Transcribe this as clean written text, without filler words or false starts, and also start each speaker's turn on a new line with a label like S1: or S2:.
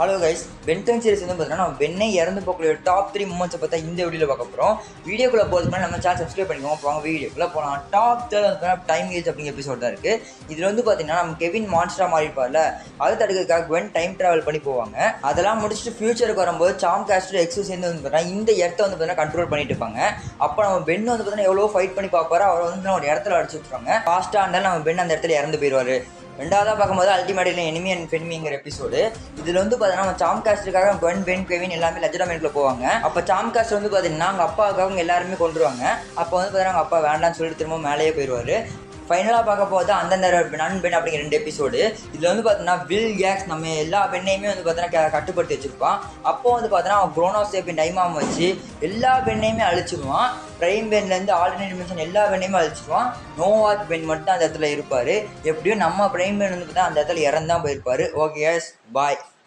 S1: Hello guys, Ben 10 series வந்து பார்த்தீங்கன்னா நம்ம வெண்ணை இறந்து போகக்கூடிய டாப் 3 மூமெண்ட்ஸை பார்த்தா இந்த வீடியோவில் பார்க்க போகிறோம். வீடியோக்குள்ளே போகிறதுக்கு நம்ம சேனல் சப்ஸ்கிரைப் பண்ணிக்கோங்க. போங்க வீடியோக்குள்ளே போகலாம். டாப் 3 டைம் ஏஜ் அப்படிங்கிற எபிசோட் தான் இருக்குது. இதில் வந்து பார்த்தீங்கன்னா நம்ம கெவின் மான்ஸ்டரா மாறிப்பார்ல, அதை தடுக்கிறதுக்காக குவென் டைம் ட்ராவல் பண்ணி போவாங்க. அதெல்லாம் முடிச்சுட்டு ஃபியூச்சருக்கு வரும்போது சாம் காஸ்டர் எக்ஸு சேர்ந்து வந்து பார்த்தீங்கன்னா இந்த இடத்த வந்து பார்த்தீங்கன்னா கண்ட்ரோல் பண்ணிட்டு இருப்பாங்க. அப்போ நம்ம பென் வந்து பார்த்தீங்கன்னா எவ்வளோ ஃபைட் பண்ணி பார்ப்பாரு. அவர் வந்து ஒரு இடத்துல அடிச்சு விட்டுருவாங்க. ஃபாஸ்ட்டாக இருந்தாலும் நம்ம பென் அந்த இடத்துல இறந்து போயிடுவார். ரெண்டாவதாக பார்க்கும்போது அல்டிமேட்லி எனிமி அண்ட் ஃபெனிமிங்கிற எபிசோடு. இதில் வந்து பார்த்தீங்கன்னா நம்ம சாம் காஸ்டருக்காக குவென், பென், கெவின் எல்லாமே லெஜெண்டமெண்ட்ல போவாங்க. அப்போ சாம் காஸ்டர் வந்து பார்த்தீங்கன்னா அவங்க அப்பாவுக்காக எல்லாருமே கொண்டுருவாங்க. அப்போ வந்து பார்த்தீங்கன்னா அவங்க அப்பா வேண்டாம்னு சொல்லிட்டு திரும்ப மேலேயே போயிடுவார். ஃபைனலாக பார்க்க போது அந்தந்த நண்பெண் அப்படிங்கிற 2 எபிசோடு. இதில் வந்து பார்த்தீங்கன்னா வில் கேக்ஸ் நம்ம எல்லா பெண்ணையுமே வந்து பார்த்தீங்கன்னா கட்டுப்படுத்தி வச்சுருப்பான். அப்போ வந்து பார்த்தீங்கன்னா அவன் குரோனோசேப்பின் டைமாம் வச்சு எல்லா பெண்ணையுமே அழிச்சிடுவான். ப்ரைம் பென்லேருந்து ஆல்டர்னேட் டிமென்ஷன் எல்லா பெண்ணையுமே அழிச்சிடுவான். நோவாத் பென் மட்டும் அந்த இடத்துல இருப்பார். எப்படியும் நம்ம ப்ரைம் பென் வந்து பார்த்தா அந்த இடத்துல இறந்தான் போயிருப்பார். ஓகே, பாய்.